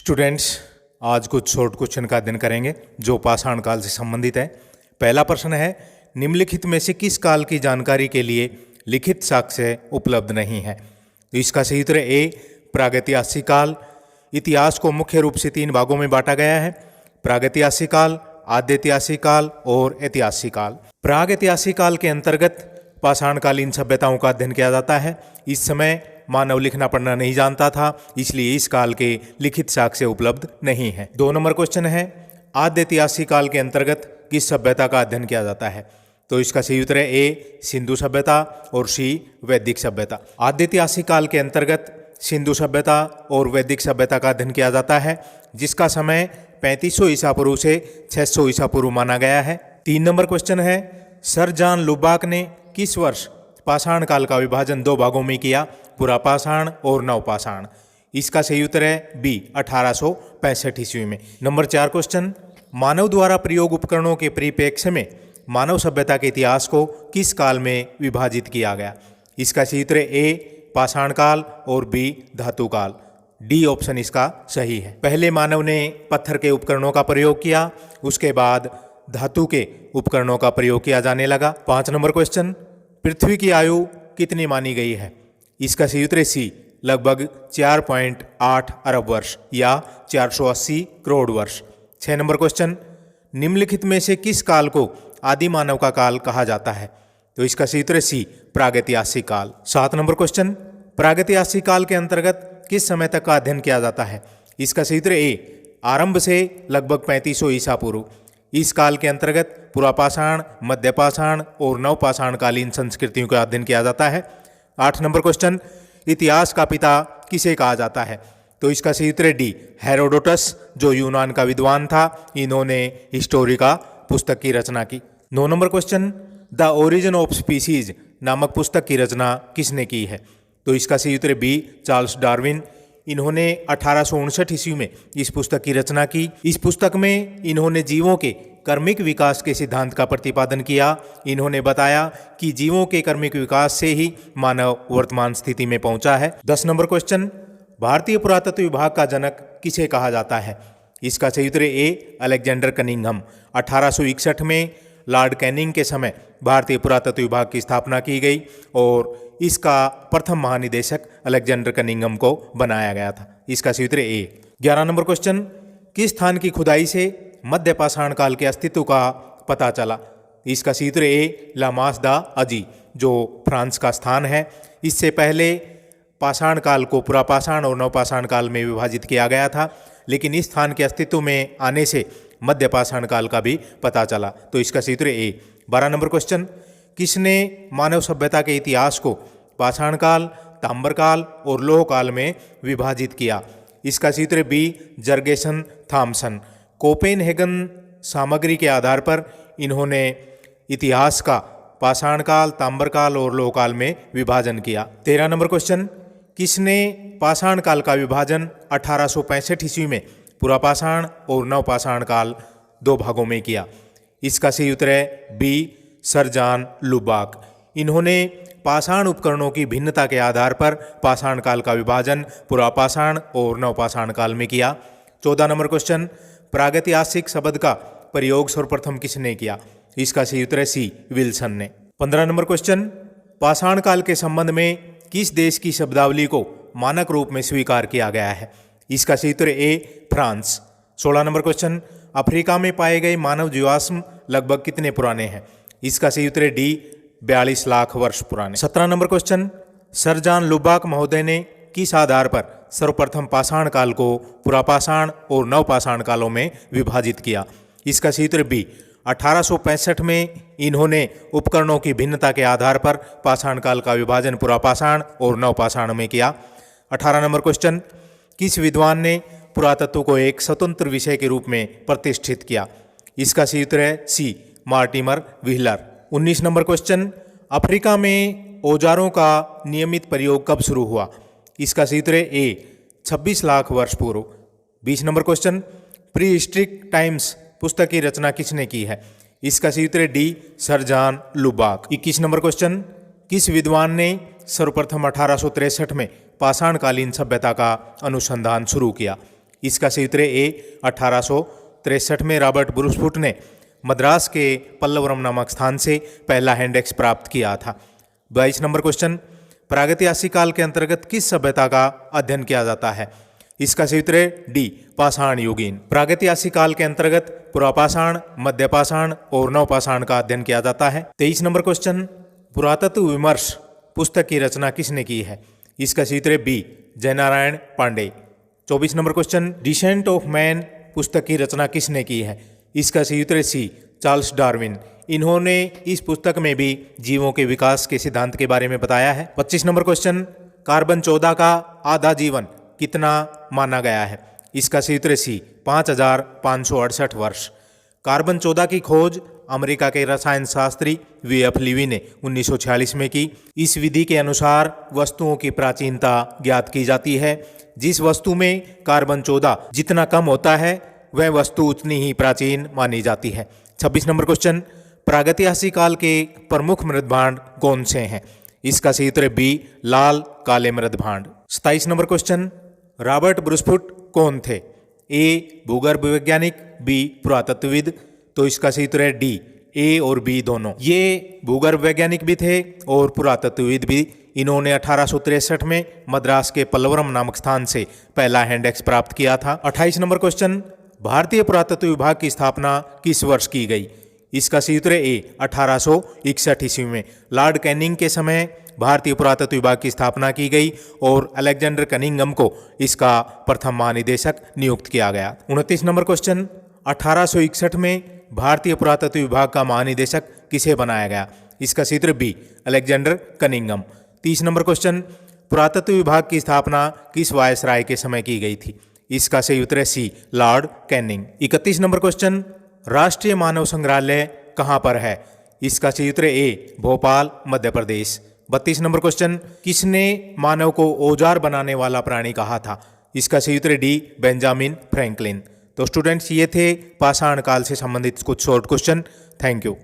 Students, आज कुछ short question का अध्ययन करेंगे जो पाषाण काल से संबंधित है। पहला प्रश्न है, निम्नलिखित में से किस काल की जानकारी के लिए लिखित साक्ष्य उपलब्ध नहीं है? तो इसका सही उत्तर है ए, प्रागैतिहासिक काल। इतिहास को मुख्य रूप से 3 भागों में बांटा गया है, प्रागैतिहासिक काल, आद्यैतिहासिक काल और ऐतिहासिक काल। प्रागैतिहासिक काल के अंतर्गत पाषाणकालीन सभ्यताओं का अध्ययन किया जाता है। इस समय मानव लिखना पढ़ना नहीं जानता था, इसलिए इस काल के लिखित साक्ष्य उपलब्ध नहीं है। 2 नंबर क्वेश्चन है, आद्यैतिहासिक काल के अंतर्गत किस सभ्यता का अध्ययन किया जाता है? तो इसका सही उत्तर है ए, सिंधु सभ्यता और सी, वैदिक सभ्यता। आद्यैतिहासिक काल के अंतर्गत सिंधु सभ्यता और वैदिक सभ्यता का अध्ययन किया जाता है, जिसका समय 3500 ईसा पूर्व से 600 ईसा पूर्व माना गया है। 3 नंबर क्वेश्चन है, सर जॉन लुबाक ने किस वर्ष पाषाण काल का विभाजन 2 भागों में किया, पुरापाषाण और नवपाषाण? इसका सही उत्तर है बी, 1865 ईस्वी में। नंबर 4 क्वेश्चन, मानव द्वारा प्रयोग उपकरणों के परिप्रेक्ष्य में मानव सभ्यता के इतिहास को किस काल में विभाजित किया गया? इसका सही उत्तर है ए, पाषाण काल और बी, धातु काल। डी ऑप्शन इसका सही है। पहले मानव ने पत्थर के उपकरणों का प्रयोग किया, उसके बाद धातु के उपकरणों का प्रयोग किया जाने लगा। 5 नंबर क्वेश्चन, पृथ्वी की आयु कितनी मानी गई है? इसका सही उत्तर सी, लगभग 4.8 अरब वर्ष या 480 करोड़ वर्ष। 6 नंबर क्वेश्चन, निम्नलिखित में से किस काल को आदि मानव का काल कहा जाता है? तो इसका सही उत्तर है सी, प्रागैतिहासिक काल। 7 नंबर क्वेश्चन, प्रागैतिहासिक काल के अंतर्गत किस समय तक का अध्ययन किया जाता है? इसका सही उत्तर है ए, आरंभ से लगभग 3500 ईसा पूर्व। इस काल के अंतर्गत पुरापाषाण, मध्यपाषाण और नवपाषाण कालीन संस्कृतियों का अध्ययन किया जाता है। 8 नंबर क्वेश्चन, इतिहास का पिता किसे कहा जाता है? तो इसका सही उत्तर है डी, हेरोडोटस, जो यूनान का विद्वान था। इन्होंने हिस्टोरिका पुस्तक की रचना की। 9 number question, the origin of species नामक पुस्तक की रचना किसने की है? तो इसका सही उत्तर है बी, चार्ल्स डार्विन। इन्होंने 1859 ईस्वी में इस पुस्तक की रचना की। इस पुस्तक में इन्होंने जीवों के कर्मिक विकास के सिद्धांत का प्रतिपादन किया। इन्होंने बताया कि जीवों के कर्मिक विकास से ही मानव वर्तमान स्थिति में पहुंचा है। 10 नंबर क्वेश्चन, भारतीय पुरातत्व विभाग का जनक किसे कहा जाता है? इसका सही उत्तर है ए, अलेक्जेंडर कनिंघम। 1861 में लॉर्ड कैनिंग के समय भारतीय पुरातत्व विभाग की स्थापना की गई और इसका प्रथम महानिदेशक अलेक्जेंडर कनिंघम को बनाया गया था। इसका सही उत्तर है ए। 11 नंबर क्वेश्चन, किस स्थान की खुदाई से मध्य पाषाण काल के अस्तित्व का पता चला? इसका सही उत्तर है ए, लामास दा अजी, जो फ्रांस का स्थान है। इससे पहले पाषाण काल को पुरापाषाण और नवपाषाण काल में विभाजित किया गया था, लेकिन इस स्थान के अस्तित्व में आने से मध्य पाषाण काल का भी पता चला। तो इसका सही उत्तर है ए। 12 नंबर क्वेश्चन, किसने मानव सभ्यता के इतिहास को पाषाण काल, ताम्र काल और लौह काल में विभाजित किया? इसका सही उत्तर है बी, जर्गेसन थॉमसन। कोपेनहेगन सामग्री के आधार पर इन्होंने इतिहास का पाषाण काल, ताम्र काल और लौह काल में विभाजन किया। 13 नंबर क्वेश्चन, किसने पाषाण काल का विभाजन 1865 ईस्वी में पुरापाषाण और नवपाषाण काल 2 भागों में किया? इसका सही उत्तर है बी, सर जॉन लुबाक। इन्होंने पाषाण उपकरणों की भिन्नता के आधार पर पाषाण काल का विभाजन पुरापाषाण और नवपाषाण काल में किया। 14 नंबर क्वेश्चन, प्रागैतिहासिक शब्द का प्रयोग सर्वप्रथम किसने किया? इसका सही उत्तर है सी, विल्सन ने। 15 नंबर क्वेश्चन, पाषाण काल के संबंध में किस देश की शब्दावली को मानक रूप में स्वीकार किया गया है? इसका सही उत्तर है ए, फ्रांस। 16 नंबर क्वेश्चन, अफ्रीका में पाए गए मानव जीवाश्म लगभग कितने पुराने हैं? इसका सही उत्तर है डी, 42 लाख वर्ष पुराने। 17 नंबर क्वेश्चन, सर जॉन लुबाक महोदय ने किस आधार पर सर्वप्रथम पाषाण काल को पुरापाषाण और नवपाषाण कालों में विभाजित किया? इसका सही उत्तर बी, 1865 में इन्होंने उपकरणों की भिन्नता के आधार पर पाषाण काल का विभाजन पुरापाषाण और नवपाषाण में किया। 18 नंबर क्वेश्चन, किस विद्वान ने पुरातत्व को एक स्वतंत्र विषय के रूप में प्रतिष्ठित किया? इसका सही उत्तर है C, Mortimer Wheeler. 19 number question, Africa में औजारों का नियमित प्रयोग कब शुरू हुआ? इसका सही उत्तर है ए, 26 लाख वर्ष पूर्व। 20 number question, pre historic times पुस्तक की रचना किसने की है? इसका सही उत्तर है D, sir John लुबाक। 21 number question, किस विद्वान ने सर्वप्रथम 1863 में पाषाणकालीन सभ्यता का अनुसंधान शुरू किया? इसका सही उत्तर है ए 1863 में रॉबर्ट ब्रूसफुट ने मद्रास के पल्लवरम नामक स्थान से पहला हैंड एक्स प्राप्त किया था। 22 नंबर क्वेश्चन, प्रागैतिहासिक काल के अंतर्गत किस सभ्यता का अध्ययन किया जाता है? इसका सही उत्तर है डी पाषाण युगीन। प्रागैतिहासिक काल के अंतर्गत पुरापाषाण, मध्यपाषाण और नवपाषाण का अध्ययन किया जाता है। 23 नंबर क्वेश्चन, पुरातत्व विमर्श पुस्तक की रचना किसने की है? इसका सही उत्तर है B Jaynarayan Pandey. 24 number question, descent of man पुस्तक की रचना किसने की है? इसका सही उत्तर है सी चार्ल्स डार्विन। इन्होंने इस पुस्तक में भी जीवों के विकास के सिद्धांत के बारे में बताया है। 25 नंबर क्वेश्चन, कार्बन 14 का आधा जीवन कितना माना गया है? इसका सही उत्तर है सी 5568 वर्ष। कार्बन 14 की खोज अमेरिका के रसायन शास्त्री वी.एफ. लीवी ने 1946 में की। इस विधि के अनुसार वस्तुओं की प्राचीनता ज्ञात की जाती है। जिस वस्तु में कार्बन 14 जितना कम होता है वह वस्तु उतनी ही प्राचीन मानी जाती है। 26 नंबर क्वेश्चन, प्रागैतिहासिक काल के प्रमुख मृदभांड कौन से हैं? इसका सही उत्तर है बी लाल काले मृदभांड। 27 नंबर क्वेश्चन, रॉबर्ट ब्रूसफुट कौन थे? ए भूगर्भ वैज्ञानिक, बी पुरातत्वविद। तो इसका सही उत्तर है डी ए और बी दोनों। ये भूगर्भ वैज्ञानिक भी थे और पुरातत्वविद भी। इन्होंने 1863 में मद्रास के पल्लवरम नामक स्थान से पहला हैंड एक्स प्राप्त किया था। 28 नंबर क्वेश्चन, भारतीय पुरातत्व विभाग की स्थापना किस वर्ष की गई? इसका सही उत्तर है ए 1861 ईस्वी में। लॉर्ड कैनिंग के समय भारतीय पुरातत्व विभाग की स्थापना की गई और अलेक्जेंडर कनिंघम को इसका प्रथम महानिदेशक नियुक्त किया गया। 29 नंबर क्वेश्चन, 1861 में भारतीय पुरातत्व विभाग का महानिदेशक किसे बनाया गया? इसका सही उत्तर B Alexander Cunningham. 30 number question, पुरातत्व विभाग की स्थापना किस वायसराय के समय की गई थी? इसका सही उत्तर है सी लॉर्ड कैनिंग। 31 नंबर क्वेश्चन, राष्ट्रीय मानव संग्रहालय कहाँ पर है? इसका सही उत्तर है ए भोपाल मध्य प्रदेश। 32 नंबर क्वेश्चन, किसने मानव को औजार बनाने वाला प्राणी कहा था? इसका सही उत्तर है डी बेंजामिन फ्रैंकलिन। तो स्टूडेंट्स, ये थे पाषाण काल से संबंधित कुछ शॉर्ट क्वेश्चन। Thank you.